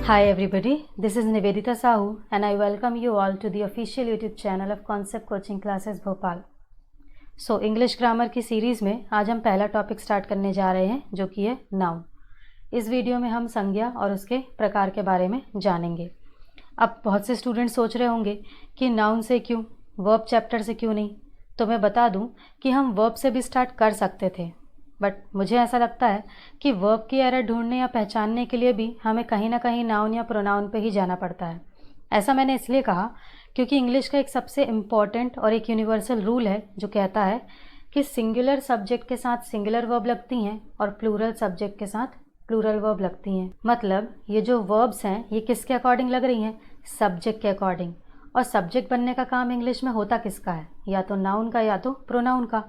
Hi everybody, this is Nivedita Sahu and I welcome you all to the official YouTube channel of Concept Coaching Classes Bhopal. So English grammar की series में आज हम पहला topic start करने जा रहे हैं जो कि है नाउन। इस वीडियो में हम संज्ञा और उसके प्रकार के बारे में जानेंगे। अब बहुत से स्टूडेंट सोच रहे होंगे कि नाउन से क्यों, वर्ब चैप्टर से क्यों नहीं। तो मैं बता दूं कि हम वर्ब से भी स्टार्ट कर सकते थे, बट मुझे ऐसा लगता है कि वर्ब की एरर ढूंढने या पहचानने के लिए भी हमें कहीं ना कहीं नाउन या प्रोनाउन पे ही जाना पड़ता है। ऐसा मैंने इसलिए कहा क्योंकि इंग्लिश का एक सबसे इम्पॉर्टेंट और एक यूनिवर्सल रूल है जो कहता है कि सिंगुलर सब्जेक्ट के साथ सिंगुलर वर्ब लगती हैं और प्लूरल सब्जेक्ट के साथ प्लूरल वर्ब लगती हैं। मतलब ये जो वर्ब्स हैं ये किसके अकॉर्डिंग लग रही हैं? सब्जेक्ट के अकॉर्डिंग। और सब्जेक्ट बनने का काम इंग्लिश में होता किसका है? या तो नाउन का या तो प्रोनाउन का।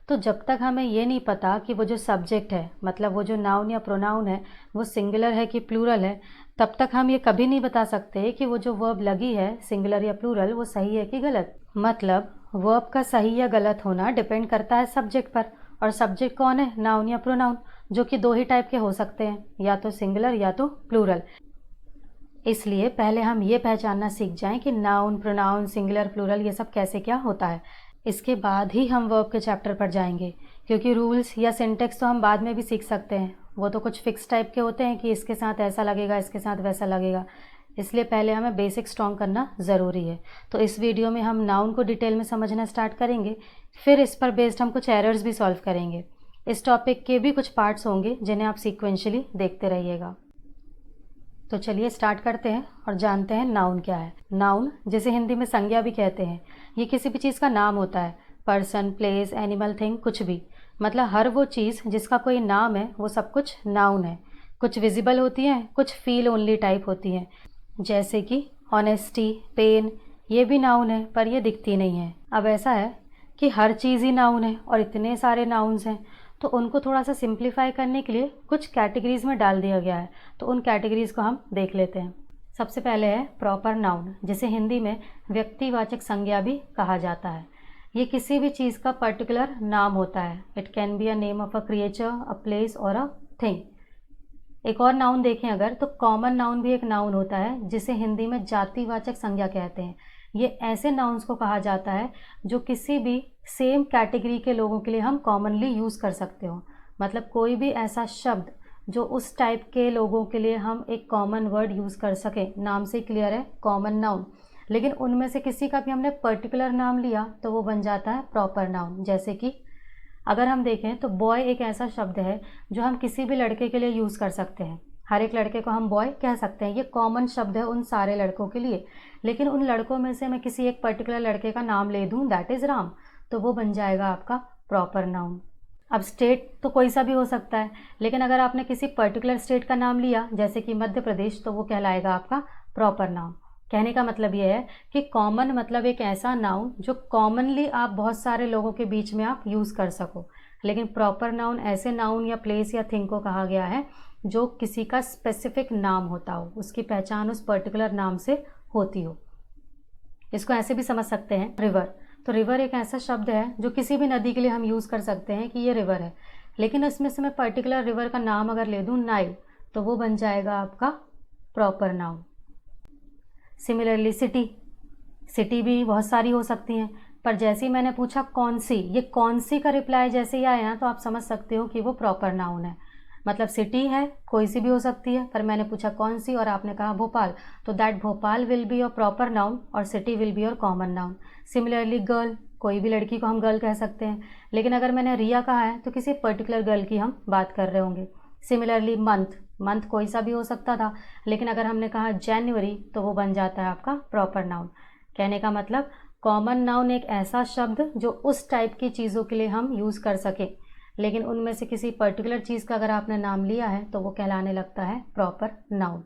तो जब तक हमें ये नहीं पता कि वो जो सब्जेक्ट है, मतलब वो जो नाउन या प्रोनाउन है, वो सिंगुलर है कि प्लूरल है, तब तक हम ये कभी नहीं बता सकते कि वो जो वर्ब लगी है सिंगुलर या प्लूरल वो सही है कि गलत। मतलब वर्ब का सही या गलत होना डिपेंड करता है सब्जेक्ट पर। और सब्जेक्ट कौन है? नाउन या प्रोनाउन, जो कि दो ही टाइप के हो सकते हैं, या तो सिंगुलर या तो प्लूरल। इसलिए पहले हम ये पहचानना सीख जाएं कि नाउन, प्रोनाउन, सिंगुलर, प्लूरल ये सब कैसे क्या होता है। इसके बाद ही हम वर्ब के चैप्टर पर जाएंगे, क्योंकि रूल्स या सिंटेक्स तो हम बाद में भी सीख सकते हैं। वो तो कुछ फिक्स टाइप के होते हैं कि इसके साथ ऐसा लगेगा, इसके साथ वैसा लगेगा। इसलिए पहले हमें बेसिक स्ट्रॉन्ग करना ज़रूरी है। तो इस वीडियो में हम नाउन को डिटेल में समझना स्टार्ट करेंगे, फिर इस पर बेस्ड हम कुछ एरर्स भी सॉल्व करेंगे। इस टॉपिक के भी कुछ पार्ट्स होंगे जिन्हें आप सीक्वेंशली देखते रहिएगा। तो चलिए स्टार्ट करते हैं और जानते हैं नाउन क्या है। नाउन, जिसे हिंदी में संज्ञा भी कहते हैं, ये किसी भी चीज़ का नाम होता है। पर्सन, प्लेस, एनिमल, थिंग, कुछ भी। मतलब हर वो चीज़ जिसका कोई नाम है वो सब कुछ नाउन है। कुछ विजिबल होती हैं, कुछ फील ओनली टाइप होती हैं, जैसे कि ऑनेस्टी, पेन, ये भी नाउन है पर ये दिखती नहीं है। अब ऐसा है कि हर चीज़ ही नाउन है और इतने सारे नाउन्स हैं, तो उनको थोड़ा सा सिंप्लीफाई करने के लिए कुछ कैटेगरीज में डाल दिया गया है। तो उन कैटेगरीज को हम देख लेते हैं। सबसे पहले है प्रॉपर नाउन, जिसे हिंदी में व्यक्तिवाचक संज्ञा भी कहा जाता है। ये किसी भी चीज़ का पर्टिकुलर नाम होता है। It can be a name of a creature, a place और अ थिंग। एक और नाउन देखें अगर, तो कॉमन नाउन भी एक नाउन होता है, जिसे हिंदी में जातिवाचक संज्ञा कहते हैं। ये ऐसे नाउन्स को कहा जाता है जो किसी भी सेम कैटेगरी के लोगों के लिए हम कॉमनली यूज़ कर सकते हो। मतलब कोई भी ऐसा शब्द जो उस टाइप के लोगों के लिए हम एक कॉमन वर्ड यूज़ कर सकें। नाम से क्लियर है, कॉमन नाउन। लेकिन उनमें से किसी का भी हमने पर्टिकुलर नाम लिया तो वो बन जाता है प्रॉपर नाउन। जैसे कि अगर हम देखें तो बॉय एक ऐसा शब्द है जो हम किसी भी लड़के के लिए यूज़ कर सकते हैं। हर एक लड़के को हम बॉय कह सकते हैं। ये कॉमन शब्द है उन सारे लड़कों के लिए। लेकिन उन लड़कों में से मैं किसी एक पर्टिकुलर लड़के का नाम ले दूं, दैट इज़ राम, तो वो बन जाएगा आपका प्रॉपर नाउन। अब स्टेट तो कोई सा भी हो सकता है, लेकिन अगर आपने किसी पर्टिकुलर स्टेट का नाम लिया जैसे कि मध्य प्रदेश, तो वो कहलाएगा आपका प्रॉपर नाउन। कहने का मतलब ये है कि कॉमन मतलब एक ऐसा नाउन जो कॉमनली आप बहुत सारे लोगों के बीच में आप यूज़ कर सको। लेकिन प्रॉपर नाउन ऐसे नाउन या प्लेस या थिंग को कहा गया है जो किसी का स्पेसिफिक नाम होता हो, उसकी पहचान उस पर्टिकुलर नाम से होती हो। इसको ऐसे भी समझ सकते हैं, रिवर। तो रिवर एक ऐसा शब्द है जो किसी भी नदी के लिए हम यूज़ कर सकते हैं कि ये रिवर है। लेकिन इसमें से मैं पर्टिकुलर रिवर का नाम अगर ले दूँ नाइल, तो वो बन जाएगा आपका proper noun. Similarly city, city भी बहुत सारी हो सकती हैं, पर जैसे ही मैंने पूछा कौन सी, ये कौन सी का रिप्लाई जैसे ही आया ना, तो आप समझ सकते हो कि वो प्रॉपर नाउन है। मतलब सिटी है, कोई सी भी हो सकती है, पर मैंने पूछा कौन सी और आपने कहा भोपाल, तो that Bhopal will be your proper noun और city will be your common noun. Similarly girl, कोई भी लड़की को हम गर्ल कह सकते हैं, लेकिन अगर मैंने रिया कहा है तो किसी पर्टिकुलर गर्ल की हम बात कर रहे होंगे। सिमिलरली मंथ, मंथ कोई सा भी हो सकता था, लेकिन अगर हमने कहा जनवरी तो वो बन जाता है आपका प्रॉपर नाउन। कहने का मतलब कॉमन नाउन एक ऐसा शब्द जो उस टाइप की चीज़ों के लिए हम यूज़ कर सकें, लेकिन उनमें से किसी पर्टिकुलर चीज़ का अगर आपने नाम लिया है तो वो कहलाने लगता है प्रॉपर नाउन।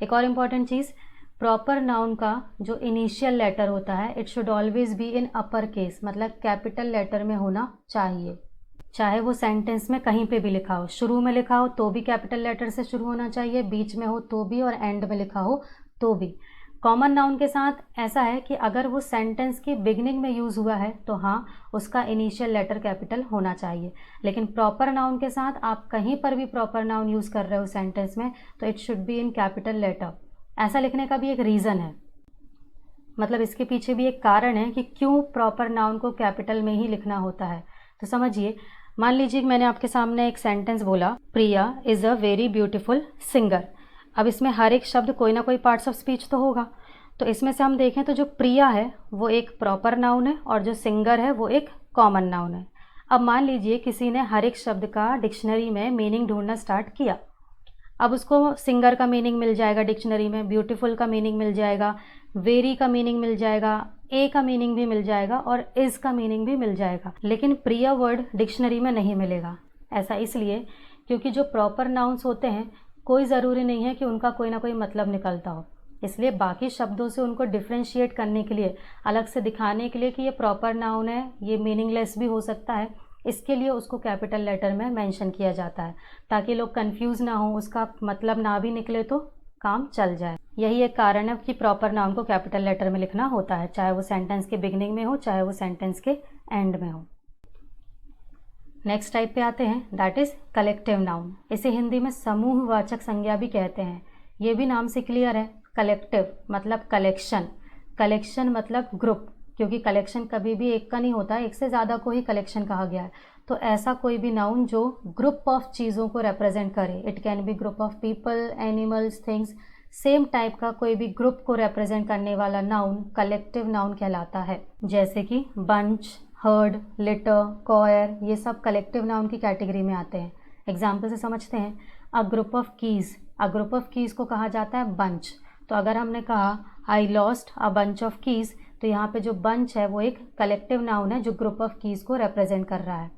एक और इम्पॉर्टेंट चीज़, प्रॉपर नाउन का जो इनिशियल लेटर होता है it should always be in upper case, मतलब कैपिटल लेटर में होना चाहिए। चाहे वो सेंटेंस में कहीं पे भी लिखा हो, शुरू में लिखा हो तो भी कैपिटल लेटर से शुरू होना चाहिए, बीच में हो तो भी, और एंड में लिखा हो तो भी। कॉमन नाउन के साथ ऐसा है कि अगर वो सेंटेंस की बिगनिंग में यूज़ हुआ है तो हाँ, उसका इनिशियल लेटर कैपिटल होना चाहिए। लेकिन प्रॉपर नाउन के साथ आप कहीं पर भी प्रॉपर नाउन यूज़ कर रहे हो सेंटेंस में तो it should be in capital letter. ऐसा लिखने का भी एक रीज़न है, मतलब इसके पीछे भी एक कारण है कि क्यों प्रॉपर नाउन को कैपिटल में ही लिखना होता है। तो समझिए, मान लीजिए कि मैंने आपके सामने एक सेंटेंस बोला, Priya is a very beautiful singer. अब इसमें हर एक शब्द कोई ना कोई पार्ट्स ऑफ स्पीच तो होगा, तो इसमें से हम देखें तो जो प्रिया है वो एक प्रॉपर नाउन है और जो सिंगर है वो एक कॉमन नाउन है। अब मान लीजिए किसी ने हर एक शब्द का डिक्शनरी में मीनिंग ढूंढना स्टार्ट किया। अब उसको सिंगर का मीनिंग मिल जाएगा डिक्शनरी में, ब्यूटीफुल का मीनिंग मिल जाएगा, वेरी का मीनिंग मिल जाएगा, ए का मीनिंग भी मिल जाएगा और इज़ का मीनिंग भी मिल जाएगा, लेकिन प्रिया वर्ड डिक्शनरी में नहीं मिलेगा। ऐसा इसलिए क्योंकि जो प्रॉपर नाउन्स होते हैं कोई ज़रूरी नहीं है कि उनका कोई ना कोई मतलब निकलता हो, इसलिए बाकी शब्दों से उनको डिफ्रेंशिएट करने के लिए, अलग से दिखाने के लिए कि ये प्रॉपर नाउन है, ये मीनिंगलेस भी हो सकता है, इसके लिए उसको कैपिटल लेटर में मेंशन किया जाता है ताकि लोग कंफ्यूज ना हो, उसका मतलब ना भी निकले तो काम चल जाए। यही एक कारण है कि प्रॉपर नाउन को कैपिटल लेटर में लिखना होता है, चाहे वो सेंटेंस के बिगिनिंग में हो चाहे वो सेंटेंस के एंड में हो। नेक्स्ट टाइप पे आते हैं, दैट इज़ कलेक्टिव नाउन। इसे हिंदी में समूहवाचक संज्ञा भी कहते हैं। ये भी नाम से क्लियर है, कलेक्टिव मतलब कलेक्शन, कलेक्शन मतलब ग्रुप, क्योंकि कलेक्शन कभी भी एक का नहीं होता है, एक से ज़्यादा को ही कलेक्शन कहा गया है। तो ऐसा कोई भी नाउन जो ग्रुप ऑफ चीज़ों को रिप्रेजेंट करे, it can be group of people, animals, things, same type का कोई भी ग्रुप को रिप्रेजेंट करने वाला नाउन कलेक्टिव नाउन कहलाता है। जैसे कि बंच, हर्ड, लिटर, कॉयर, ये सब कलेक्टिव नाउन की कैटेगरी में आते हैं। एग्जाम्पल से समझते हैं, a group of keys, a group of keys को कहा जाता है बंच। तो अगर हमने कहा I lost a bunch of keys, तो यहाँ पे जो बंच है वो एक कलेक्टिव नाउन है जो ग्रुप ऑफ कीज़ को रिप्रेजेंट कर रहा है।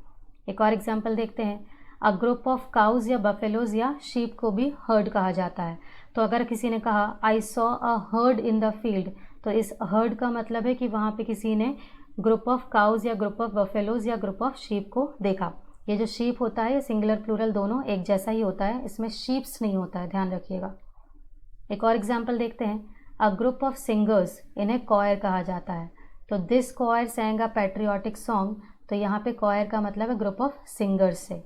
एक और एग्जांपल देखते हैं, अ ग्रुप ऑफ काउज या बफेलोज या शीप को भी हर्ड कहा जाता है। तो अगर किसी ने कहा I saw a heard in the field, तो इस हर्ड का मतलब है कि वहाँ पे किसी ने ग्रुप ऑफ काउज या ग्रुप ऑफ बफेलोज या ग्रुप ऑफ शीप को देखा। ये जो शीप होता है सिंगुलर प्लूरल दोनों एक जैसा ही होता है, इसमें शीप्स नहीं होता है, ध्यान रखिएगा। एक और एग्जाम्पल देखते हैं, अ ग्रुप ऑफ सिंगर्स, इन्हें कॉयर कहा जाता है। तो this coir सैंग a patriotic song, तो यहाँ पे कॉयर का मतलब है ग्रुप ऑफ सिंगर्स से।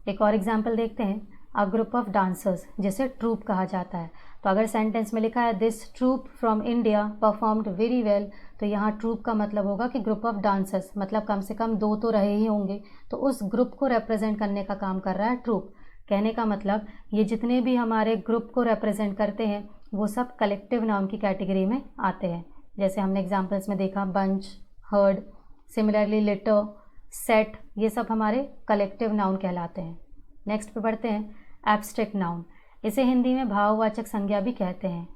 एक और एग्जाम्पल देखते हैं, अ ग्रुप ऑफ डांसर्स, जिसे ट्रूप कहा जाता है। तो अगर सेंटेंस में लिखा है this troupe from India performed very well, तो यहाँ ट्रूप का मतलब होगा कि ग्रुप ऑफ डांसर्स, मतलब कम से कम 2 तो रहे ही होंगे, तो उस ग्रुप को रिप्रेजेंट करने का काम कर रहा है ट्रूप। कहने का मतलब ये जितने भी हमारे ग्रुप को रिप्रेजेंट करते हैं वो सब कलेक्टिव नाउन की कैटेगरी में आते हैं। जैसे हमने एग्जाम्पल्स में देखा bunch, heard, similarly litre, set, ये सब हमारे कलेक्टिव नाउन कहलाते हैं। नेक्स्ट पे बढ़ते हैं, एब्स्ट्रैक्ट नाउन। इसे हिंदी में भाववाचक संज्ञा भी कहते हैं।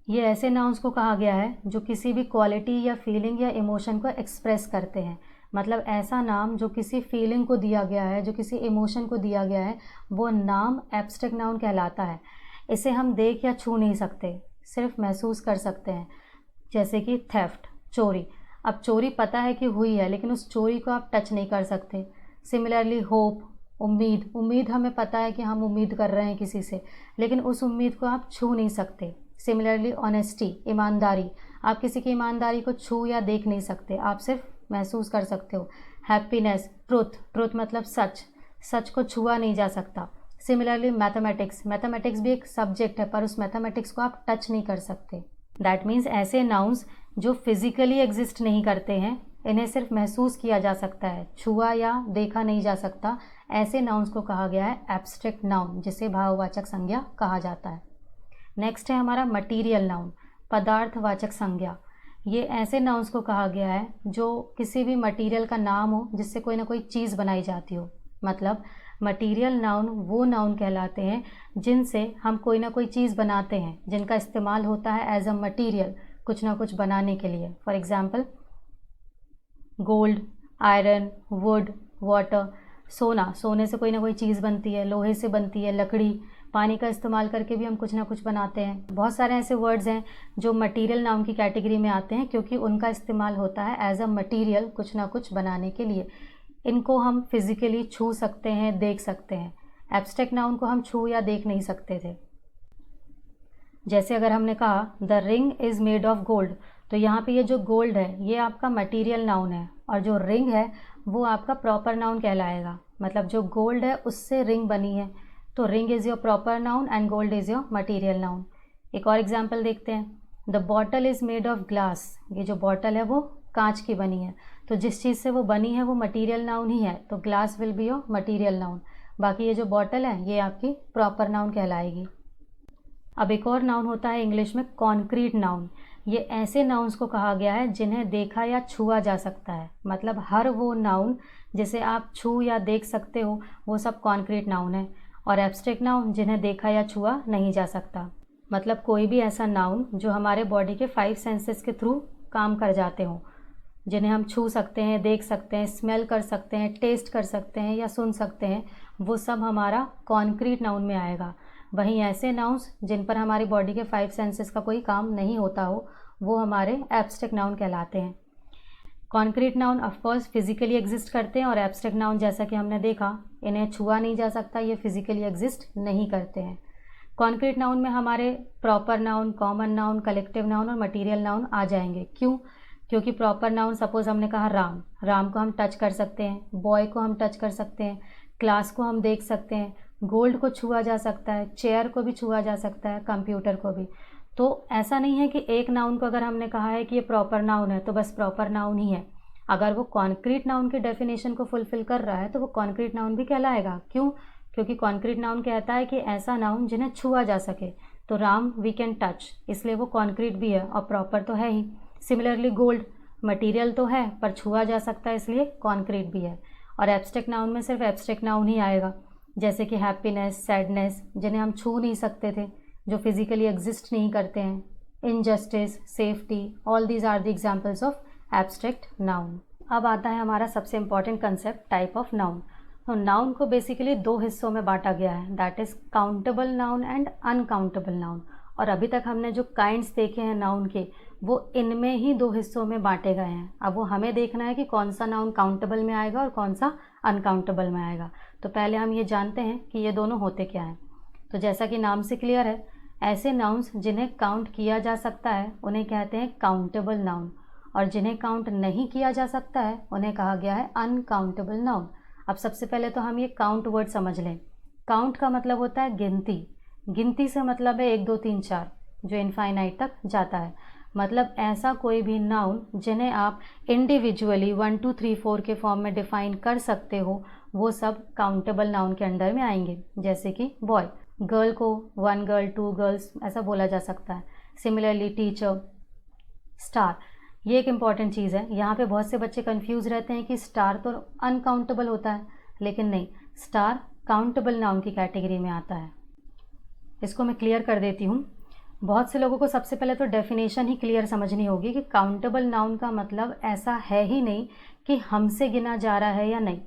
ये ऐसे नाउन्स को कहा गया है जो किसी भी क्वालिटी या फीलिंग या इमोशन को एक्सप्रेस करते हैं। मतलब ऐसा नाम जो किसी फीलिंग को दिया गया है, जो किसी इमोशन को दिया गया है, वो नाम एब्स्ट्रैक्ट नाउन कहलाता है। इसे हम देख या छू नहीं सकते, सिर्फ महसूस कर सकते हैं। जैसे कि थेफ्ट, चोरी। अब चोरी पता है कि हुई है लेकिन उस चोरी को आप टच नहीं कर सकते। सिमिलरली होप, उम्मीद, उम्मीद हमें पता है कि हम उम्मीद कर रहे हैं किसी से, लेकिन उस उम्मीद को आप छू नहीं सकते। सिमिलरली ऑनेस्टी, ईमानदारी, आप किसी की ईमानदारी को छू या देख नहीं सकते, आप सिर्फ महसूस कर सकते हो। हैप्पीनेस, ट्रुथ, ट्रुथ मतलब सच, सच को छुआ नहीं जा सकता। सिमिलरली मैथमेटिक्स, मैथमेटिक्स भी एक सब्जेक्ट है पर उस मैथमेटिक्स को आप टच नहीं कर सकते। दैट मीन्स ऐसे नाउन्स जो फिजिकली एग्जिस्ट नहीं करते हैं, इन्हें सिर्फ महसूस किया जा सकता है, छुआ या देखा नहीं जा सकता, ऐसे नाउन्स को कहा गया है एब्स्ट्रैक्ट नाउन, जिसे भाववाचक संज्ञा कहा जाता है। नेक्स्ट है हमारा मटीरियल नाउन, पदार्थवाचक संज्ञा। ये ऐसे नाउन्स को कहा गया है जो किसी भी मटीरियल का नाम हो जिससे कोई ना कोई चीज़ बनाई जाती हो। मतलब मटीरियल नाउन वो नाउन कहलाते हैं जिनसे हम कोई ना कोई चीज़ बनाते हैं, जिनका इस्तेमाल होता है एज अ मटीरियल कुछ ना कुछ बनाने के लिए। For example gold, iron, would, water. सोना, सोने से कोई ना कोई चीज़ बनती है, लोहे से बनती है, लकड़ी, पानी का इस्तेमाल करके भी हम कुछ ना कुछ बनाते हैं। बहुत सारे ऐसे वर्ड्स हैं जो मटीरियल नाउन की कैटेगरी में आते हैं क्योंकि उनका इस्तेमाल होता है एज अ मटीरियल कुछ ना कुछ बनाने के लिए। इनको हम फिजिकली छू सकते हैं, देख सकते हैं। एब्स्ट्रैक्ट नाउन को हम छू या देख नहीं सकते थे। जैसे अगर हमने कहा the ring is made of gold, तो यहाँ पे ये जो गोल्ड है ये आपका मटीरियल नाउन है, और जो रिंग है वो आपका प्रॉपर नाउन कहलाएगा। मतलब जो गोल्ड है उससे रिंग बनी है, तो ring is your proper noun and gold is your material noun. एक और एग्जाम्पल देखते हैं, the bottle is made of glass. ये जो बॉटल है वो कांच की बनी है, तो जिस चीज़ से वो बनी है वो मटीरियल नाउन ही है, तो glass will be your material noun. बाकी ये जो बॉटल है ये आपकी प्रॉपर नाउन कहलाएगी। अब एक और नाउन होता है इंग्लिश में कॉन्क्रीट नाउन। ये ऐसे नाउन्स को कहा गया है जिन्हें देखा या छुआ जा सकता है। मतलब हर वो नाउन जिसे आप छू या देख सकते हो वो सब कॉन्क्रीट नाउन है। और एब्स्ट्रैक्ट नाउन जिन्हें देखा या छुआ नहीं जा सकता। मतलब कोई भी ऐसा नाउन जो हमारे बॉडी के 5 सेंसेस के थ्रू काम कर जाते हो, जिन्हें हम छू सकते हैं, देख सकते हैं, स्मेल कर सकते हैं, टेस्ट कर सकते हैं या सुन सकते हैं, वो सब हमारा कॉन्क्रीट नाउन में आएगा। वहीं ऐसे नाउन्स जिन पर हमारी बॉडी के 5 सेंसेस का कोई काम नहीं होता हो वो हमारे एब्स्ट्रैक्ट नाउन कहलाते हैं। Concrete noun of course physically exist करते हैं, और एब्स्ट्रैक्ट नाउन जैसा कि हमने देखा इन्हें छुआ नहीं जा सकता, ये फिजिकली एग्जिस्ट नहीं करते हैं। कॉन्क्रीट नाउन में हमारे proper noun, common noun, collective noun और मटीरियल नाउन आ जाएंगे। क्यों? क्योंकि प्रॉपर नाउन सपोज हमने कहा राम, राम को हम टच कर सकते हैं, बॉय को हम टच कर सकते हैं, क्लास को हम देख सकते हैं, गोल्ड को छुआ जा सकता है, चेयर को भी छुआ जा सकता है, कंप्यूटर को भी। तो ऐसा नहीं है कि एक नाउन को अगर हमने कहा है कि ये प्रॉपर नाउन है तो बस प्रॉपर नाउन ही है। अगर वो कॉन्क्रीट नाउन की डेफिनेशन को फुलफिल कर रहा है तो वो कॉन्क्रीट नाउन भी कहलाएगा। क्यों? क्योंकि कॉन्क्रीट नाउन कहता है कि ऐसा नाउन जिन्हें छुआ जा सके। तो राम वी कैन टच, इसलिए वो कॉन्क्रीट भी है और प्रॉपर तो है ही। सिमिलरली गोल्ड मटीरियल तो है पर छुआ जा सकता है, इसलिए कॉन्क्रीट भी है। और एब्स्ट्रैक्ट नाउन में सिर्फ एब्स्ट्रैक्ट नाउन ही आएगा, जैसे कि हैप्पीनेस, सैडनेस, जिन्हें हम छू नहीं सकते थे, जो फिजिकली एग्जिस्ट नहीं करते हैं, injustice, safety, all these are the examples of abstract noun. अब आता है हमारा सबसे important concept, type of noun. तो नाउन को बेसिकली 2 हिस्सों में बांटा गया है, that is countable noun and uncountable noun. और अभी तक हमने जो काइंड्स देखे हैं नाउन के वो इनमें ही 2 हिस्सों में बांटे गए हैं। अब वो हमें देखना है कि कौन सा नाउन काउंटेबल में आएगा और कौन सा अनकाउंटेबल में आएगा। तो पहले हम ये जानते हैं कि ये दोनों होते क्या हैं। तो जैसा कि नाम से क्लियर है, ऐसे नाउन्स जिन्हें काउंट किया जा सकता है उन्हें कहते हैं काउंटेबल नाउन, और जिन्हें काउंट नहीं किया जा सकता है उन्हें कहा गया है अनकाउंटेबल नाउन। अब सबसे पहले तो हम ये काउंट वर्ड समझ लें। काउंट का मतलब होता है गिनती। गिनती से मतलब है 1 2 3 4, जो इनफाइनाइट तक जाता है। मतलब ऐसा कोई भी नाउन जिन्हें आप इंडिविजुअली 1 2 3 4 के फॉर्म में डिफाइन कर सकते हो वो सब काउंटेबल नाउन के अंडर में आएंगे। जैसे कि बॉय, गर्ल को 1 गर्ल 2 गर्ल्स ऐसा बोला जा सकता है। सिमिलरली टीचर, स्टार, ये एक इम्पॉर्टेंट चीज़ है। यहाँ पे बहुत से बच्चे कंफ्यूज रहते हैं कि स्टार तो अनकाउंटेबल होता है, लेकिन नहीं, स्टार काउंटेबल नाउन की कैटेगरी में आता है। इसको मैं क्लियर कर देती हूँ। बहुत से लोगों को सबसे पहले तो डेफिनेशन ही क्लियर समझनी होगी कि काउंटेबल नाउन का मतलब ऐसा है ही नहीं कि हमसे गिना जा रहा है या नहीं।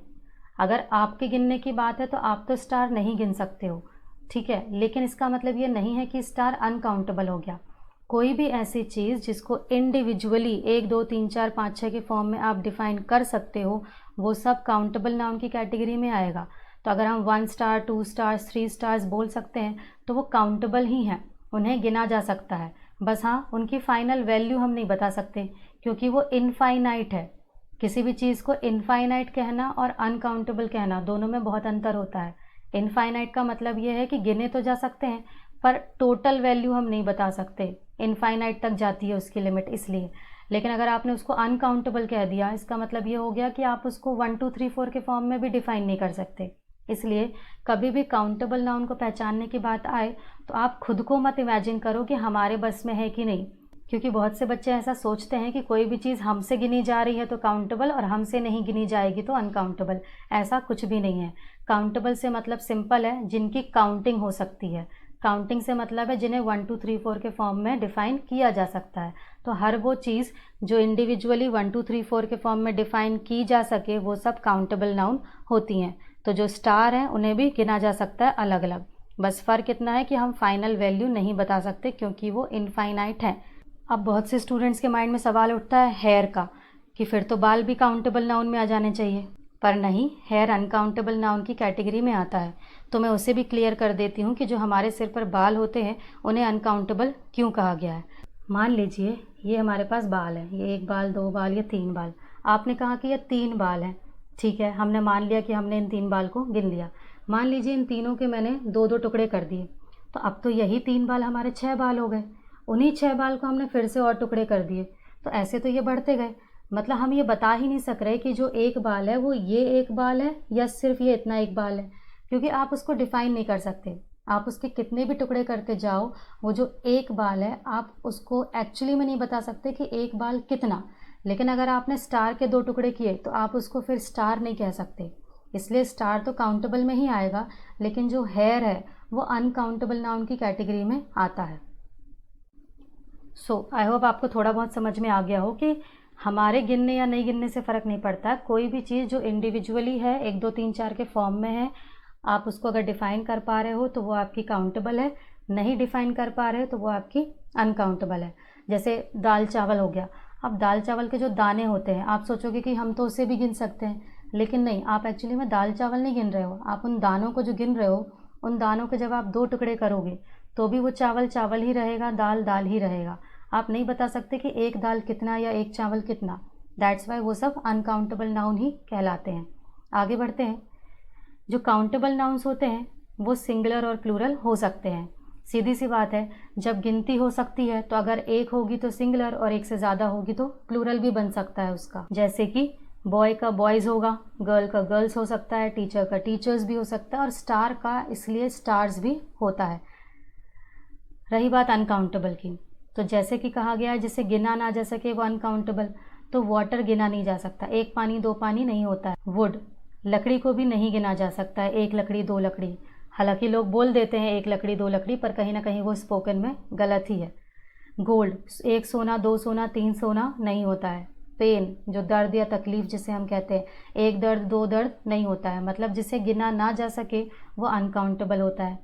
अगर आपके गिनने की बात है तो आप तो स्टार नहीं गिन सकते हो, ठीक है, लेकिन इसका मतलब ये नहीं है कि स्टार अनकाउंटेबल हो गया। कोई भी ऐसी चीज़ जिसको इंडिविजुअली 1 2 3 4 5 6 के फॉर्म में आप डिफाइन कर सकते हो वो सब काउंटेबल नाउन की कैटेगरी में आएगा। तो अगर हम 1 स्टार 2 स्टार्स 3 स्टार्स बोल सकते हैं तो वो काउंटेबल ही हैं, उन्हें गिना जा सकता है। बस हाँ, उनकी फाइनल वैल्यू हम नहीं बता सकते क्योंकि वो इनफाइनाइट है। किसी भी चीज़ को इनफाइनाइट कहना और अनकाउंटेबल कहना दोनों में बहुत अंतर होता है। इनफाइनाइट का मतलब ये है कि गिने तो जा सकते हैं पर टोटल वैल्यू हम नहीं बता सकते, इनफाइनाइट तक जाती है उसकी लिमिट इसलिए। लेकिन अगर आपने उसको अनकाउंटेबल कह दिया, इसका मतलब ये हो गया कि आप उसको 1 2 3 4 के फॉर्म में भी डिफाइन नहीं कर सकते। इसलिए कभी भी काउंटेबल नाउन को पहचानने की बात आए तो आप खुद को मत इमेजिन करो कि हमारे बस में है कि नहीं, क्योंकि बहुत से बच्चे ऐसा सोचते हैं कि कोई भी चीज़ हमसे गिनी जा रही है तो काउंटेबल और हमसे नहीं गिनी जाएगी तो अनकाउंटेबल। ऐसा कुछ भी नहीं है। काउंटेबल से मतलब सिंपल है, जिनकी काउंटिंग हो सकती है। काउंटिंग से मतलब है जिन्हें 1 2 3 4 के फॉर्म में डिफाइन किया जा सकता है। तो हर वो चीज़ जो इंडिविजुअली 1 2 3 4 के फॉर्म में डिफाइन की जा सके वो सब काउंटेबल नाउन होती हैं। तो जो स्टार हैं उन्हें भी गिना जा सकता है अलग अलग। बस फ़र्क इतना है कि हम फाइनल वैल्यू नहीं बता सकते क्योंकि वो इनफाइनाइट है। अब बहुत से स्टूडेंट्स के माइंड में सवाल उठता है हेयर का, कि फिर तो बाल भी काउंटेबल नाउन में आ जाने चाहिए। पर नहीं, हेयर अनकाउंटेबल नाउन की कैटेगरी में आता है। तो मैं उसे भी क्लियर कर देती हूँ कि जो हमारे सिर पर बाल होते हैं उन्हें अनकाउंटेबल क्यों कहा गया है। मान लीजिए ये हमारे पास बाल है, ये 1 बाल, 2 बाल या 3 बाल। आपने कहा कि ये 3 बाल हैं, ठीक है, हमने मान लिया कि हमने इन 3 बाल को गिन लिया। मान लीजिए इन तीनों के मैंने 2-2 टुकड़े कर दिए, तो अब तो यही 3 बाल हमारे 6 बाल हो गए। उन्हीं 6 बाल को हमने फिर से और टुकड़े कर दिए, तो ऐसे तो ये बढ़ते गए। मतलब हम ये बता ही नहीं सक रहे कि जो 1 बाल है वो ये 1 बाल है या सिर्फ ये इतना 1 बाल है, क्योंकि आप उसको डिफाइन नहीं कर सकते। आप उसके कितने भी टुकड़े करते जाओ, वो जो 1 बाल है आप उसको एक्चुअली में नहीं बता सकते कि 1 बाल कितना। लेकिन अगर आपने स्टार के 2 टुकड़े किए तो आप उसको फिर स्टार नहीं कह सकते, इसलिए स्टार तो काउंटेबल में ही आएगा, लेकिन जो हेयर है वो अनकाउंटेबल नाउन की कैटेगरी में आता है। सो आई होप आपको थोड़ा बहुत समझ में आ गया हो कि हमारे गिनने या नहीं गिनने से फ़र्क नहीं पड़ता। कोई भी चीज़ जो इंडिविजुअली है, 1 2 3 4 के फॉर्म में है, आप उसको अगर डिफ़ाइन कर पा रहे हो तो वो आपकी काउंटेबल है, नहीं डिफ़ाइन कर पा रहे हो तो वो आपकी अनकाउंटेबल है। जैसे दाल चावल हो गया। अब दाल चावल के जो दाने होते हैं, आप सोचोगे कि हम तो उसे भी गिन सकते हैं, लेकिन नहीं, आप एक्चुअली में दाल चावल नहीं गिन रहे हो। आप उन दानों को जो गिन रहे हो, उन दानों के जब आप 2 टुकड़े करोगे तो भी वो चावल चावल ही रहेगा, दाल दाल ही रहेगा। आप नहीं बता सकते कि 1 दाल कितना या 1 चावल कितना। दैट्स वाई वो सब अनकाउंटेबल नाउन ही कहलाते हैं। आगे बढ़ते हैं। जो काउंटेबल नाउन्स होते हैं वो सिंगुलर और प्लूरल हो सकते हैं। सीधी सी बात है, जब गिनती हो सकती है तो अगर 1 होगी तो सिंगुलर और 1 से ज़्यादा होगी तो प्लूरल भी बन सकता है उसका। जैसे कि बॉय का बॉयज़ होगा, गर्ल का गर्ल्स हो सकता है, टीचर का टीचर्स भी हो सकता है, और स्टार का इसलिए स्टार्स भी होता है। रही बात अनकाउंटेबल की, तो जैसे कि कहा गया है जिसे गिना ना जा सके वो अनकाउंटेबल। तो वाटर गिना नहीं जा सकता, 1 पानी 2 पानी नहीं होता है। वुड, लकड़ी को भी नहीं गिना जा सकता है, 1 लकड़ी 2 लकड़ी। हालांकि लोग बोल देते हैं 1 लकड़ी 2 लकड़ी, पर कहीं ना कहीं वो स्पोकन में गलत ही है। गोल्ड, 1 सोना 2 सोना 3 सोना नहीं होता है। पेन, जो दर्द या तकलीफ जिसे हम कहते हैं, 1 दर्द 2 दर्द नहीं होता है। मतलब जिसे गिना ना जा सके वो अनकाउंटेबल होता है।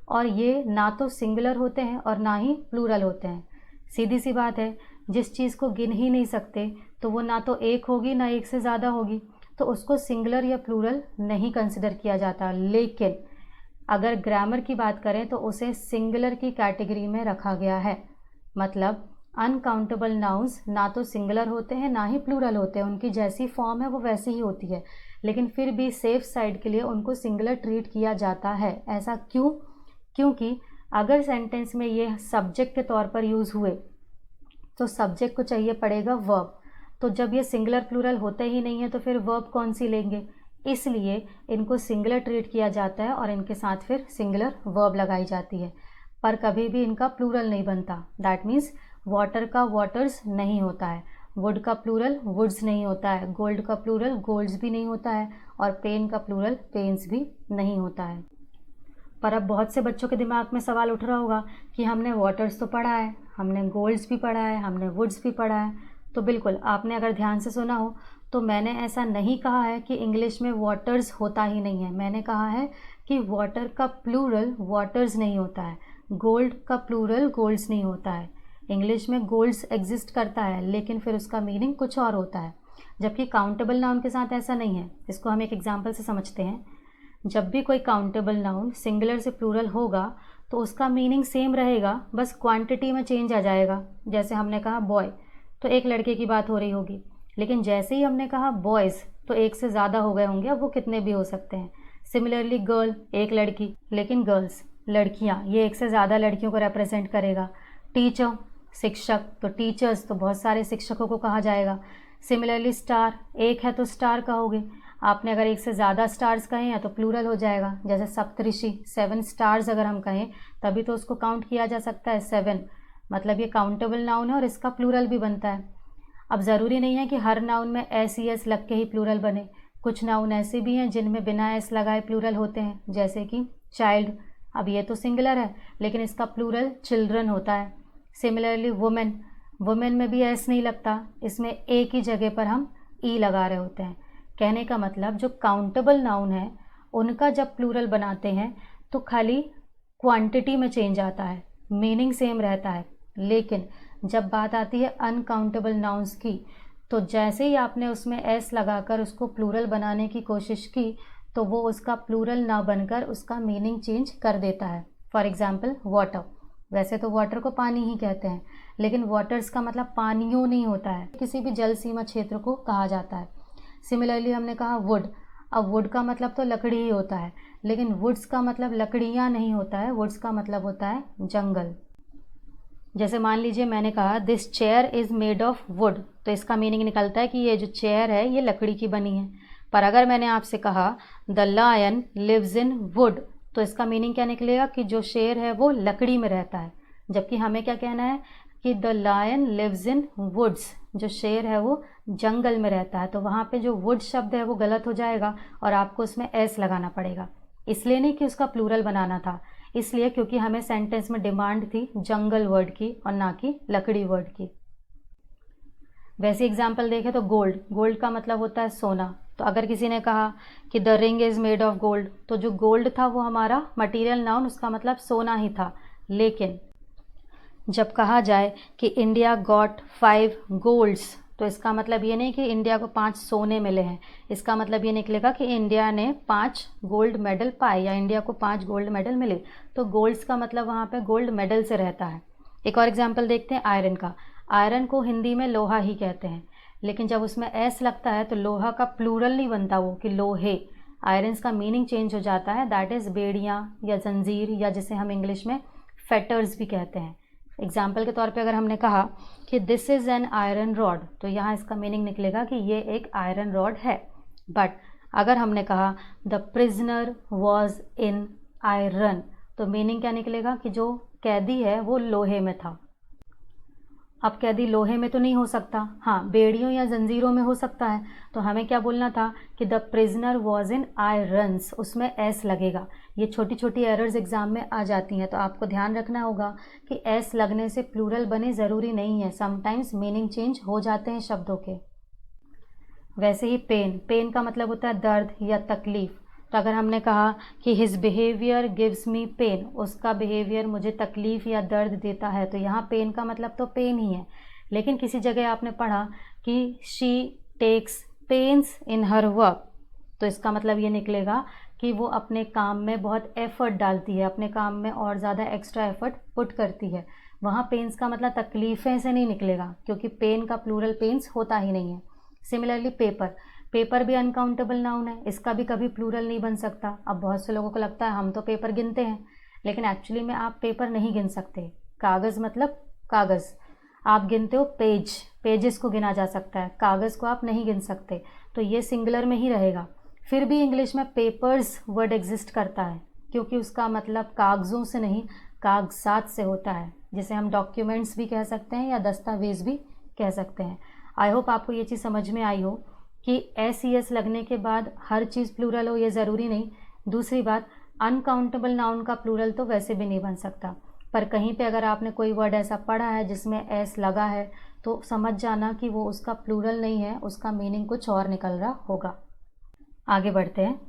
और ये ना तो सिंगुलर होते हैं और ना ही प्लूरल होते हैं। सीधी सी बात है, जिस चीज़ को गिन ही नहीं सकते तो वो ना तो 1 होगी ना 1 से ज़्यादा होगी, तो उसको सिंगुलर या प्लूरल नहीं कंसिडर किया जाता। लेकिन अगर ग्रामर की बात करें तो उसे सिंगुलर की कैटेगरी में रखा गया है। मतलब अनकाउंटेबल नाउन्स ना तो सिंगुलर होते हैं ना ही प्लूरल होते हैं, उनकी जैसी फॉर्म है वो वैसी ही होती है, लेकिन फिर भी सेफ साइड के लिए उनको सिंगुलर ट्रीट किया जाता है। ऐसा क्यों? क्योंकि अगर सेंटेंस में ये सब्जेक्ट के तौर पर यूज़ हुए तो सब्जेक्ट को चाहिए पड़ेगा वर्ब, तो जब ये सिंगुलर प्लूरल होते ही नहीं है तो फिर वर्ब कौन सी लेंगे, इसलिए इनको सिंगुलर ट्रीट किया जाता है और इनके साथ फिर सिंगुलर वर्ब लगाई जाती है, पर कभी भी इनका प्लूरल नहीं बनता। दैट मीन्स वाटर का वाटर्स नहीं होता है, वुड का प्लूरल वुड्स नहीं होता है, गोल्ड का प्लूरल गोल्ड्स भी नहीं होता है, और पेन का प्लूरल पेन्स भी नहीं होता है। पर अब बहुत से बच्चों के दिमाग में सवाल उठ रहा होगा कि हमने वाटर्स तो पढ़ा है, हमने गोल्ड्स भी पढ़ा है, हमने वुड्स भी पढ़ा है। तो बिल्कुल, आपने अगर ध्यान से सुना हो तो मैंने ऐसा नहीं कहा है कि इंग्लिश में वाटर्स होता ही नहीं है। मैंने कहा है कि वाटर का प्लूरल वाटर्स नहीं होता है, गोल्ड का प्लूरल गोल्ड्स नहीं होता है। इंग्लिश में गोल्ड्स एग्जिस्ट करता है लेकिन फिर उसका मीनिंग कुछ और होता है, जबकि काउंटेबल नाउन के साथ ऐसा नहीं है। इसको हम एक एग्जाम्पल से समझते हैं। जब भी कोई काउंटेबल नाउन सिंगुलर से प्लूरल होगा तो उसका मीनिंग सेम रहेगा, बस क्वांटिटी में चेंज आ जाएगा। जैसे हमने कहा बॉय, तो 1 लड़के की बात हो रही होगी, लेकिन जैसे ही हमने कहा बॉयज़ तो 1 से ज़्यादा हो गए होंगे, अब वो कितने भी हो सकते हैं। सिमिलरली गर्ल, 1 लड़की, लेकिन गर्ल्स लड़कियाँ, ये 1 से ज़्यादा लड़कियों को रिप्रेजेंट करेगा। टीचर, शिक्षक, तो टीचर्स तो बहुत सारे शिक्षकों को कहा जाएगा। सिमिलरली स्टार, 1 है तो स्टार कहोगे। आपने अगर 1 से ज़्यादा स्टार्स कहें या तो प्लूरल हो जाएगा। जैसे सप्तऋषि, 7 स्टार्स अगर हम कहें तभी तो उसको काउंट किया जा सकता है 7, मतलब ये काउंटेबल नाउन है और इसका प्लूरल भी बनता है। अब ज़रूरी नहीं है कि हर नाउन में एस ई एस लग के ही प्लूरल बने, कुछ नाउन ऐसे भी हैं जिनमें बिना एस लगाए प्लूरल होते हैं, जैसे कि चाइल्ड। अब ये तो सिंगुलर है लेकिन इसका प्लूरल चिल्ड्रन होता है। सिमिलरली वुमेन, वुमेन में भी एस नहीं लगता, इसमें ए की जगह पर हम ई लगा रहे होते हैं। कहने का मतलब जो काउंटेबल नाउन है उनका जब प्लूरल बनाते हैं तो खाली क्वांटिटी में चेंज आता है, मीनिंग सेम रहता है। लेकिन जब बात आती है अनकाउंटेबल नाउन्स की तो जैसे ही आपने उसमें एस लगाकर उसको प्लूरल बनाने की कोशिश की तो वो उसका प्लूरल ना बनकर उसका मीनिंग चेंज कर देता है। फॉर एग्जाम्पल वाटर, वैसे तो वाटर को पानी ही कहते हैं, लेकिन वाटर्स का मतलब पानियों नहीं होता है, किसी भी जल सीमा क्षेत्र को कहा जाता है। सिमिलरली हमने कहा वुड, अब वुड का मतलब तो लकड़ी ही होता है, लेकिन वुड्स का मतलब लकड़ियाँ नहीं होता है, वुड्स का मतलब होता है जंगल। जैसे मान लीजिए मैंने कहा this chair is made of would, तो इसका मीनिंग निकलता है कि ये जो चेयर है ये लकड़ी की बनी है। पर अगर मैंने आपसे कहा the lion lives in wood, तो इसका मीनिंग क्या निकलेगा कि जो शेर है वो लकड़ी में रहता है, जबकि हमें क्या कहना है कि the lion lives in woods, जो शेर है वो जंगल में रहता है। तो वहाँ पे जो वुड शब्द है वो गलत हो जाएगा और आपको उसमें एस लगाना पड़ेगा। इसलिए नहीं कि उसका प्लूरल बनाना था, इसलिए क्योंकि हमें सेंटेंस में डिमांड थी जंगल वर्ड की और ना कि लकड़ी वर्ड की। वैसे एग्जाम्पल देखें तो गोल्ड, गोल्ड का मतलब होता है सोना। तो अगर किसी ने कहा कि the ring is made of gold, तो जो गोल्ड था वो हमारा मटीरियल नाउन, उसका मतलब सोना ही था। लेकिन जब कहा जाए कि इंडिया गॉट 5 गोल्ड्स, तो इसका मतलब ये नहीं कि इंडिया को 5 सोने मिले हैं, इसका मतलब ये निकलेगा कि इंडिया ने 5 गोल्ड मेडल पाए या इंडिया को 5 गोल्ड मेडल मिले। तो गोल्ड्स का मतलब वहाँ पे गोल्ड मेडल से रहता है। एक और एग्जाम्पल देखते हैं आयरन का। आयरन को हिंदी में लोहा ही कहते हैं, लेकिन जब उसमें एस लगता है तो लोहा का प्लूरल नहीं बनता वो कि लोहे, आयरन्स का मीनिंग चेंज हो जाता है, दैट इज़ बेड़ियाँ या जंजीर, या जिसे हम इंग्लिश में फेटर्स भी कहते हैं। एग्जाम्पल के तौर पे अगर हमने कहा कि this is an iron rod, तो यहाँ इसका मीनिंग निकलेगा कि ये एक आयरन रॉड है। बट अगर हमने कहा the prisoner was in iron, तो मीनिंग क्या निकलेगा कि जो कैदी है वो लोहे में था। अब कैदी लोहे में तो नहीं हो सकता, हाँ बेड़ियों या जंजीरों में हो सकता है। तो हमें क्या बोलना था कि the prisoner was in irons, उसमें एस लगेगा। ये छोटी छोटी एरर्स एग्जाम में आ जाती हैं, तो आपको ध्यान रखना होगा कि एस लगने से प्लूरल बने ज़रूरी नहीं है, समटाइम्स मीनिंग चेंज हो जाते हैं शब्दों के। वैसे ही पेन, पेन का मतलब होता है दर्द या तकलीफ़। तो अगर हमने कहा कि his behaviour gives me pain, उसका बिहेवियर मुझे तकलीफ़ या दर्द देता है, तो यहाँ पेन का मतलब तो पेन ही है। लेकिन किसी जगह आपने पढ़ा कि she takes pains in her work, तो इसका मतलब ये निकलेगा कि वो अपने काम में बहुत एफ़र्ट डालती है, अपने काम में और ज़्यादा एक्स्ट्रा एफ़र्ट पुट करती है। वहाँ पेन्स का मतलब तकलीफ़ें से नहीं निकलेगा, क्योंकि पेन का प्लूरल पेन्स होता ही नहीं है। सिमिलरली पेपर, पेपर भी अनकाउंटेबल नाउन है, इसका भी कभी प्लूरल नहीं बन सकता। अब बहुत से लोगों को लगता है हम तो पेपर गिनते हैं, लेकिन एक्चुअली में आप पेपर नहीं गिन सकते। कागज़ मतलब कागज़, आप गिनते हो पेज, पेजेस को गिना जा सकता है, कागज़ को आप नहीं गिन सकते, तो ये सिंगुलर में ही रहेगा। फिर भी इंग्लिश में पेपर्स वर्ड एग्जिस्ट करता है, क्योंकि उसका मतलब कागज़ों से नहीं कागजात से होता है, जिसे हम डॉक्यूमेंट्स भी कह सकते हैं या दस्तावेज़ भी कह सकते हैं। आई होप आपको ये चीज़ समझ में आई हो कि एस ई एस लगने के बाद हर चीज़ प्लूरल हो ये ज़रूरी नहीं। दूसरी बात, अनकाउंटेबल नाउन का प्लूरल तो वैसे भी नहीं बन सकता, पर कहीं पे अगर आपने कोई वर्ड ऐसा पढ़ा है जिसमें एस लगा है तो समझ जाना कि वो उसका प्लूरल नहीं है, उसका मीनिंग कुछ और निकल रहा होगा। आगे बढ़ते हैं।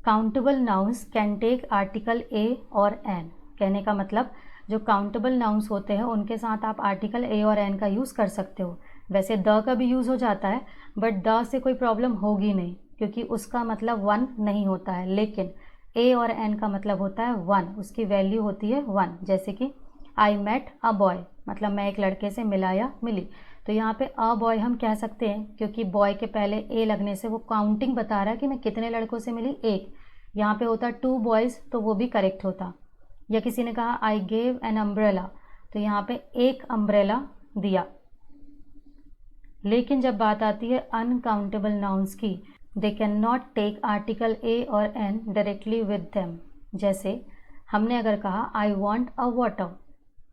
Countable nouns can take article a और एन, कहने का मतलब जो काउंटेबल नाउन्स होते हैं उनके साथ आप आर्टिकल ए और एन का यूज़ कर सकते हो। वैसे द का भी यूज़ हो जाता है, बट द से कोई प्रॉब्लम होगी नहीं, क्योंकि उसका मतलब वन नहीं होता है, लेकिन ए और एन का मतलब होता है वन, उसकी वैल्यू होती है वन। जैसे कि आई मेट अ बॉय, मतलब मैं एक लड़के से मिला या मिली, तो यहाँ पे अ बॉय हम कह सकते हैं, क्योंकि बॉय के पहले ए लगने से वो काउंटिंग बता रहा है कि मैं कितने लड़कों से मिली, एक। यहाँ पे होता 2 बॉयज़, तो वो भी करेक्ट होता। या किसी ने कहा आई गेव एन अम्ब्रेला, तो यहाँ पे एक अम्ब्रेला दिया। लेकिन जब बात आती है अनकाउंटेबल नाउन्स की, they can not take article a और एन डायरेक्टली विद देम। जैसे हमने अगर कहा आई वॉन्ट अ वाटर,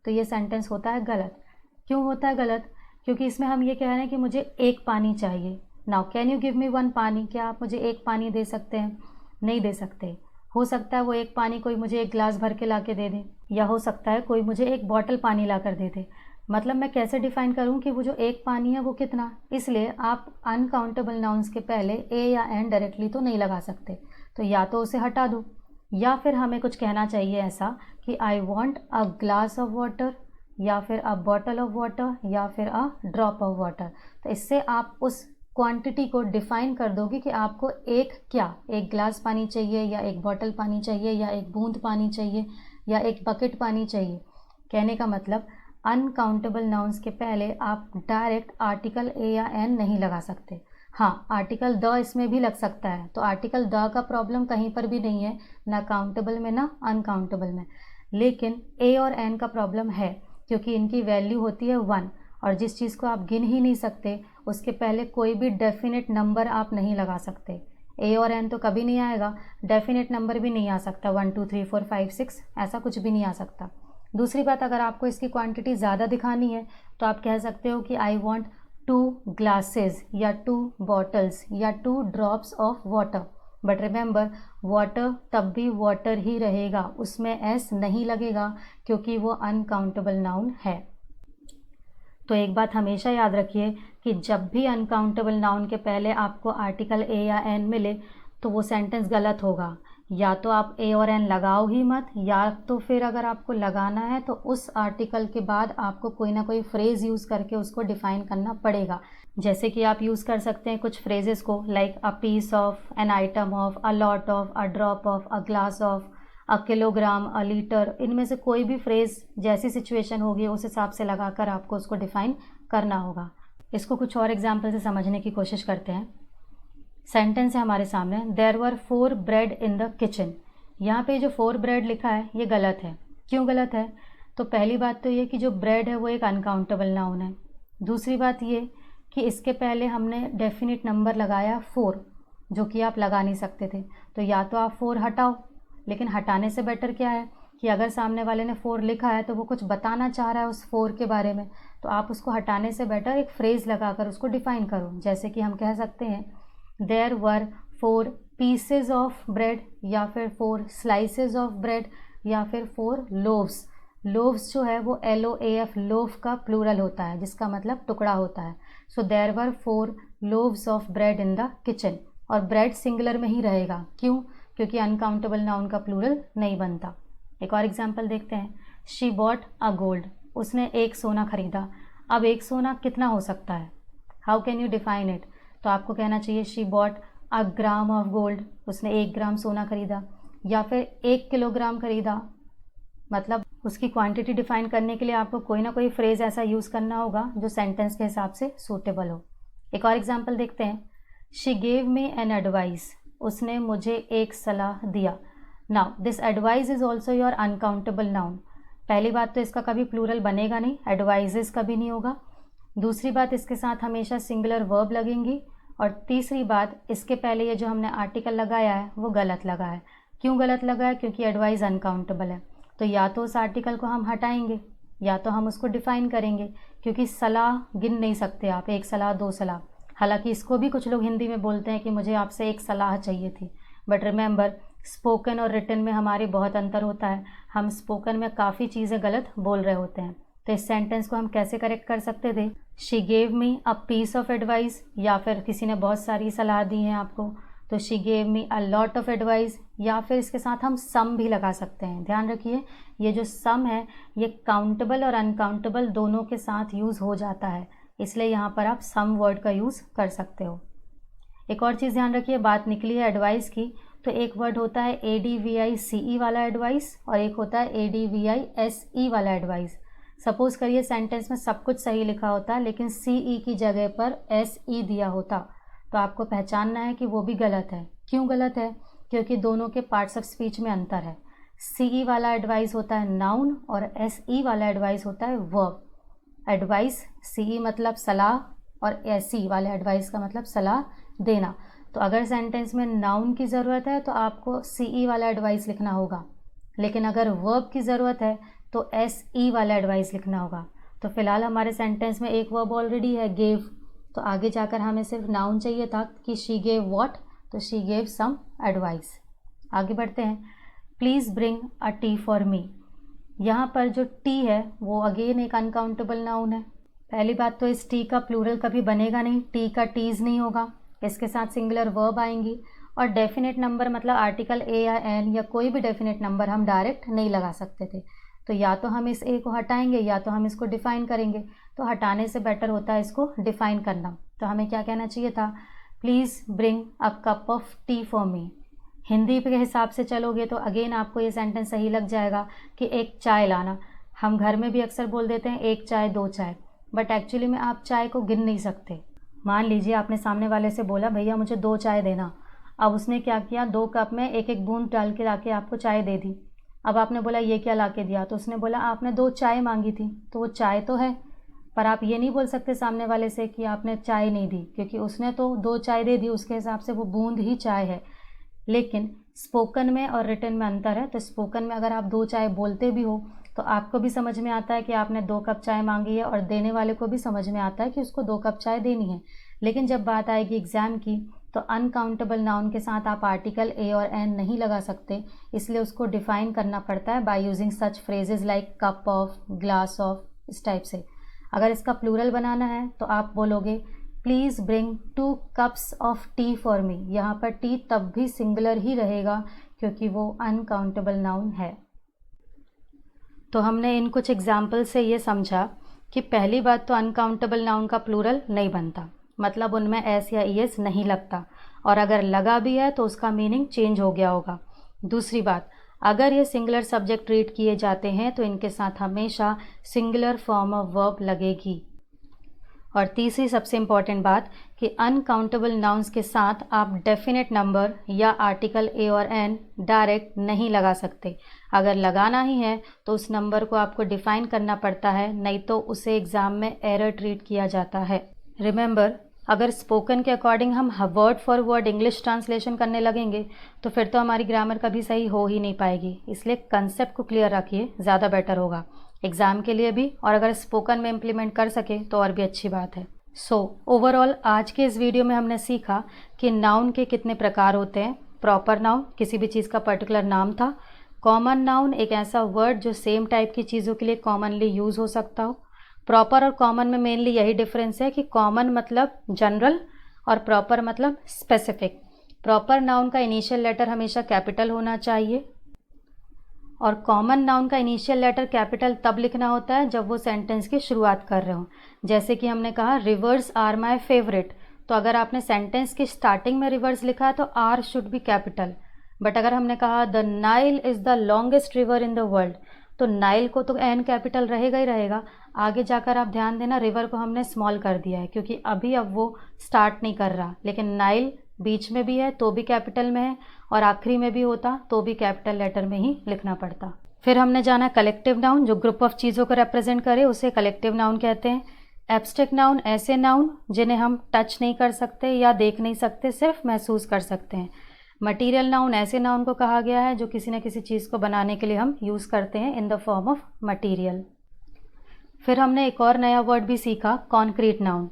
तो ये सेंटेंस होता है गलत। क्यों होता है गलत? क्योंकि इसमें हम ये कह रहे हैं कि मुझे एक पानी चाहिए। Now can you give me one पानी, क्या आप मुझे एक पानी दे सकते हैं? नहीं दे सकते। हो सकता है वो एक पानी कोई मुझे एक गिलास भर के ला के दे दे, या हो सकता है कोई मुझे एक बॉटल पानी ला कर दे दे। मतलब मैं कैसे डिफ़ाइन करूं कि वो जो एक पानी है वो कितना? इसलिए आप अनकाउंटेबल नाउन्स के पहले ए या एन डायरेक्टली तो नहीं लगा सकते, तो या तो उसे हटा दो, या फिर हमें कुछ कहना चाहिए ऐसा कि I want a glass of water, या फिर अ बॉटल ऑफ वाटर या फिर अ ड्रॉप ऑफ वाटर। तो इससे आप उस क्वांटिटी को डिफाइन कर दोगे कि आपको एक गिलास पानी चाहिए या एक बॉटल पानी चाहिए या एक बूंद पानी चाहिए या एक बकेट पानी चाहिए। कहने का मतलब अनकाउंटेबल नाउन्स के पहले आप डायरेक्ट आर्टिकल ए या एन नहीं लगा सकते। हाँ, आर्टिकल द इसमें भी लग सकता है, तो आर्टिकल द का प्रॉब्लम कहीं पर भी नहीं है, ना काउंटेबल में ना अनकाउंटेबल में। लेकिन ए और एन का प्रॉब्लम है, क्योंकि इनकी वैल्यू होती है 1, और जिस चीज़ को आप गिन ही नहीं सकते उसके पहले कोई भी डेफिनेट नंबर आप नहीं लगा सकते। ए और एन तो कभी नहीं आएगा, डेफिनेट नंबर भी नहीं आ सकता, 1 2 3 4 5 6 ऐसा कुछ भी नहीं आ सकता। दूसरी बात, अगर आपको इसकी क्वांटिटी ज़्यादा दिखानी है तो आप कह सकते हो कि आई वॉन्ट 2 ग्लासेस या 2 बॉटल्स या 2 drops of water. But remember, water तब भी वाटर ही रहेगा, उसमें एस नहीं लगेगा क्योंकि वो अनकाउंटेबल नाउन है। तो एक बात हमेशा याद रखिए कि जब भी अनकाउंटेबल नाउन के पहले आपको आर्टिकल ए या एन मिले तो वो सेंटेंस गलत होगा। या तो आप ए और एन लगाओ ही मत, या तो फिर अगर आपको लगाना है तो उस आर्टिकल के बाद आपको कोई ना कोई फ्रेज़ यूज़ करके उसको डिफ़ाइन करना पड़ेगा। जैसे कि आप यूज़ कर सकते हैं कुछ फ्रेजेस को, like a piece of, an item of, a lot of, a drop of, a glass of, a kilogram, a litre. इनमें से कोई भी फ्रेज़ जैसी सिचुएशन होगी उस हिसाब से लगाकर आपको उसको डिफ़ाइन करना होगा। इसको कुछ और एग्जाम्पल से समझने की कोशिश करते हैं। सेंटेंस है हमारे सामने, there were 4 bread in the kitchen. यहाँ पे जो 4 ब्रेड लिखा है ये गलत है। क्यों गलत है? तो पहली बात तो ये कि जो ब्रेड है वो एक अनकाउंटेबल नाउन है। दूसरी बात ये कि इसके पहले हमने डेफिनेट नंबर लगाया 4, जो कि आप लगा नहीं सकते थे। तो या तो आप 4 हटाओ, लेकिन हटाने से बेटर क्या है कि अगर सामने वाले ने 4 लिखा है तो वो कुछ बताना चाह रहा है उस 4 के बारे में, तो आप उसको हटाने से बेटर एक फ्रेज़ लगाकर उसको डिफ़ाइन करो। जैसे कि हम कह सकते हैं there were 4 pieces of bread, या फिर 4 स्लाइसेज ऑफ ब्रेड, या फिर 4 लोव्स। लोव्स जो है वो LOAF लोफ का प्लूरल होता है, जिसका मतलब टुकड़ा होता है। So there were 4 loaves of bread in the kitchen, और ब्रेड सिंगुलर में ही रहेगा। क्यों? क्योंकि अनकाउंटेबल नाउन का प्लूरल नहीं बनता। एक और एग्जाम्पल देखते हैं, शी बॉट अ गोल्ड, उसने एक सोना खरीदा। अब एक सोना कितना हो सकता है? How can you define it? तो आपको कहना चाहिए she bought a gram of gold, उसने 1 ग्राम सोना खरीदा, या फिर 1 किलोग्राम खरीदा। मतलब उसकी क्वांटिटी डिफाइन करने के लिए आपको कोई ना कोई फ्रेज़ ऐसा यूज़ करना होगा जो सेंटेंस के हिसाब से सूटेबल हो। एक और एग्जाम्पल देखते हैं, she gave me an advice, उसने मुझे एक सलाह दिया। Now this advice is also your uncountable noun. पहली बात तो इसका कभी प्लूरल बनेगा नहीं, एडवाइजेस कभी नहीं होगा। दूसरी बात, इसके साथ हमेशा सिंगुलर वर्ब लगेंगी। और तीसरी बात, इसके पहले ये जो हमने आर्टिकल लगाया है वो गलत लगा है। क्यों गलत लगा है? क्योंकि एडवाइस अनकाउंटेबल है। तो या तो उस आर्टिकल को हम हटाएंगे या तो हम उसको डिफ़ाइन करेंगे, क्योंकि सलाह गिन नहीं सकते आप, 1 सलाह 2 सलाह। हालांकि इसको भी कुछ लोग हिंदी में बोलते हैं कि मुझे आपसे एक सलाह चाहिए थी। बट रिमेंबर, स्पोकन और रिटन में हमारे बहुत अंतर होता है। हम स्पोकन में काफ़ी चीज़ें गलत बोल रहे होते हैं। तो इस सेंटेंस को हम कैसे करेक्ट कर सकते थे? She gave me a piece of advice, या फिर किसी ने बहुत सारी सलाह दी है आपको तो she gave me a lot of advice, या फिर इसके साथ हम सम भी लगा सकते हैं। ध्यान रखिए, ये जो सम है ये काउंटेबल और अनकाउंटेबल दोनों के साथ यूज़ हो जाता है, इसलिए यहाँ पर आप सम वर्ड का यूज़ कर सकते हो। एक और चीज़ ध्यान रखिए, बात निकली है एडवाइस की, तो एक वर्ड होता है ADVICE वाला एडवाइस और एक होता है ADVISE वाला एडवाइस। सपोज़ करिए सेंटेंस में सब कुछ सही लिखा होता है लेकिन CE की जगह पर SE दिया होता, तो आपको पहचानना है कि वो भी गलत है। क्यों गलत है? क्योंकि दोनों के पार्ट्स ऑफ स्पीच में अंतर है। CE वाला एडवाइस होता है नाउन और SE वाला एडवाइस होता है वर्ब। एडवाइस CE मतलब सलाह और SE वाले एडवाइस का मतलब सलाह देना। तो अगर सेंटेंस में नाउन की ज़रूरत है तो आपको CE वाला एडवाइस लिखना होगा, लेकिन अगर वर्ब की ज़रूरत है तो SE वाला एडवाइस लिखना होगा। तो फिलहाल हमारे सेंटेंस में एक वर्ब ऑलरेडी है, गेव, तो आगे जाकर हमें सिर्फ नाउन चाहिए था कि शी गेव व्हाट, तो शी गेव सम एडवाइस। आगे बढ़ते हैं, please bring a T for me. यहाँ पर जो टी है वो अगेन एक अनकाउंटेबल नाउन है। पहली बात तो इस टी का प्लूरल कभी बनेगा नहीं, टी का टीज़ नहीं होगा, इसके साथ सिंगुलर वर्ब आएंगी और डेफिनेट नंबर मतलब आर्टिकल ए या एन या कोई भी डेफिनेट नंबर हम डायरेक्ट नहीं लगा सकते थे। तो या तो हम इस ए को हटाएंगे या तो हम इसको डिफ़ाइन करेंगे। तो हटाने से बेटर होता है इसको डिफ़ाइन करना। तो हमें क्या कहना चाहिए था, please bring a cup of T for me. Hindi के हिसाब से चलोगे तो अगेन आपको ये सेंटेंस सही लग जाएगा कि एक चाय लाना। हम घर में भी अक्सर बोल देते हैं एक चाय दो चाय, बट एक्चुअली में आप चाय को गिन नहीं सकते। मान लीजिए आपने सामने वाले से बोला भैया मुझे 2 चाय देना। अब उसने क्या किया, 2 कप में एक एक बूंद डाल के लाके आपको चाय दे दी। अब आपने बोला ये क्या लाके दिया, तो उसने बोला आपने 2 चाय मांगी थी। तो वो चाय तो है, पर आप ये नहीं बोल सकते सामने वाले से कि आपने चाय नहीं दी, क्योंकि उसने तो 2 चाय दे दी, उसके हिसाब से वो बूंद ही चाय है। लेकिन स्पोकन में और रिटन में अंतर है। तो स्पोकन में अगर आप 2 चाय बोलते भी हो तो आपको भी समझ में आता है कि आपने 2 कप चाय मांगी है, और देने वाले को भी समझ में आता है कि उसको 2 कप चाय देनी है। लेकिन जब बात आएगी एग्ज़ाम की तो अनकाउंटेबल नाउन के साथ आप आर्टिकल ए और एन नहीं लगा सकते, इसलिए उसको डिफ़ाइन करना पड़ता है by using such phrases like cup of, glass of, इस टाइप से। अगर इसका प्लूरल बनाना है तो आप बोलोगे please bring 2 cups of T for me. यहाँ पर टी तब भी सिंगुलर ही रहेगा क्योंकि वो अनकाउंटेबल नाउन है। तो हमने इन कुछ एग्जाम्पल से ये समझा कि पहली बात तो अनकाउंटेबल नाउन का प्लूरल नहीं बनता, मतलब उनमें एस या ई एस नहीं लगता, और अगर लगा भी है तो उसका मीनिंग चेंज हो गया होगा। दूसरी बात, अगर ये सिंगुलर सब्जेक्ट ट्रीट किए जाते हैं तो इनके साथ हमेशा सिंगुलर फॉर्म ऑफ वर्ब लगेगी। और तीसरी सबसे इम्पॉर्टेंट बात कि अनकाउंटेबल नाउन्स के साथ आप डेफिनेट नंबर या आर्टिकल ए और एन डायरेक्ट नहीं लगा सकते। अगर लगाना ही है तो उस नंबर को आपको डिफ़ाइन करना पड़ता है, नहीं तो उसे एग्ज़ाम में एरर ट्रीट किया जाता है। रिमेंबर, अगर स्पोकन के अकॉर्डिंग हम word for word English translation करने लगेंगे तो फिर तो हमारी ग्रामर कभी सही हो ही नहीं पाएगी। इसलिए कंसेप्ट को क्लियर रखिए, ज़्यादा बेटर होगा एग्ज़ाम के लिए भी, और अगर स्पोकन में इम्प्लीमेंट कर सके तो और भी अच्छी बात है। ओवरऑल आज के इस वीडियो में हमने सीखा कि नाउन के कितने प्रकार होते हैं। प्रॉपर नाउन किसी भी चीज़ का पर्टिकुलर नाम था। कॉमन नाउन एक ऐसा वर्ड जो सेम टाइप की चीज़ों के लिए कॉमनली यूज़ हो सकता हो। प्रॉपर और कॉमन में मेनली यही डिफरेंस है कि कॉमन मतलब जनरल और प्रॉपर मतलब स्पेसिफिक। प्रॉपर नाउन का इनिशियल लेटर हमेशा कैपिटल होना चाहिए, और कॉमन नाउन का इनिशियल लेटर कैपिटल तब लिखना होता है जब वो सेंटेंस की शुरुआत कर रहे हो। जैसे कि हमने कहा रिवर्स आर माय फेवरेट, तो अगर आपने सेंटेंस की स्टार्टिंग में रिवर्स लिखा है तो R should be capital. But अगर हमने कहा the Nile is the longest river in the world, तो नाइल को तो एन कैपिटल रहेगा ही रहेगा। आगे जाकर आप ध्यान देना, रिवर को हमने स्मॉल कर दिया है क्योंकि अभी अब वो स्टार्ट नहीं कर रहा, लेकिन नाइल बीच में भी है तो भी कैपिटल में है, और आखिरी में भी होता तो भी कैपिटल लेटर में ही लिखना पड़ता। फिर हमने जाना कलेक्टिव नाउन, जो ग्रुप ऑफ चीज़ों को रिप्रेजेंट करे उसे कलेक्टिव नाउन कहते हैं। एब्स्ट्रैक्ट नाउन ऐसे नाउन जिन्हें हम टच नहीं कर सकते या देख नहीं सकते, सिर्फ महसूस कर सकते हैं। मटीरियल नाउन ऐसे नाउन को कहा गया है जो किसी न किसी चीज़ को बनाने के लिए हम यूज़ करते हैं in the form of material. फिर हमने एक और नया वर्ड भी सीखा, कॉन्क्रीट नाउन।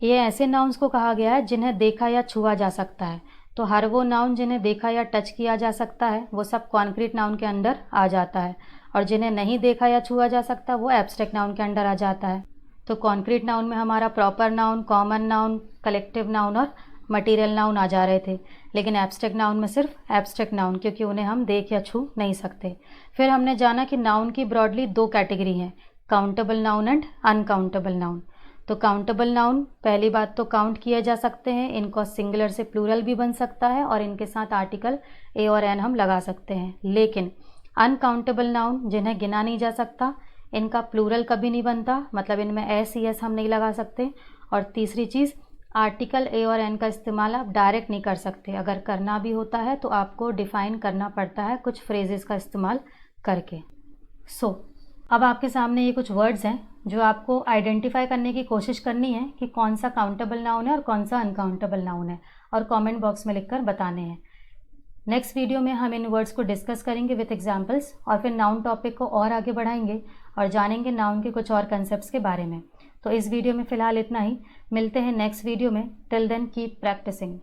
ये ऐसे नाउन्स को कहा गया है जिन्हें देखा या छुआ जा सकता है। तो हर वो नाउन जिन्हें देखा या टच किया जा सकता है वो सब कॉन्क्रीट नाउन के अंडर आ जाता है, और जिन्हें नहीं देखा या छुआ जा सकता वो एब्स्ट्रैक्ट नाउन के अंडर आ जाता है। तो कॉन्क्रीट नाउन में हमारा proper noun, common noun, collective noun और मटीरियल नाउन आ जा रहे थे, लेकिन एब्स्ट्रैक्ट नाउन में सिर्फ एब्स्ट्रैक्ट नाउन, क्योंकि उन्हें हम देख या छू नहीं सकते। फिर हमने जाना कि नाउन की ब्रॉडली 2 कैटेगरी हैं, countable noun and uncountable noun. तो काउंटेबल नाउन पहली बात तो काउंट किए जा सकते हैं, इनको सिंगुलर से प्लूरल भी बन सकता है और इनके साथ आर्टिकल ए और एन हम लगा सकते हैं। लेकिन अनकाउंटेबल नाउन जिन्हें गिना नहीं जा सकता, इनका प्लूरल कभी नहीं बनता, मतलब इनमें एस ई एस हम नहीं लगा सकते। और तीसरी चीज़, आर्टिकल ए और एन का इस्तेमाल आप डायरेक्ट नहीं कर सकते, अगर करना भी होता है तो आपको डिफ़ाइन करना पड़ता है कुछ फ्रेजेस का इस्तेमाल करके। अब आपके सामने ये कुछ वर्ड्स हैं जो आपको आइडेंटिफाई करने की कोशिश करनी है कि कौन सा काउंटेबल नाउन है और कौन सा अनकाउंटेबल नाउन है, और कमेंट बॉक्स में लिखकर बताने हैं। नेक्स्ट वीडियो में हम इन वर्ड्स को डिस्कस करेंगे विथ एग्जांपल्स, और फिर नाउन टॉपिक को और आगे बढ़ाएंगे और जानेंगे नाउन के कुछ और कंसेप्ट्स के बारे में। तो इस वीडियो में फ़िलहाल इतना ही, मिलते हैं नेक्स्ट वीडियो में। Till then keep practising.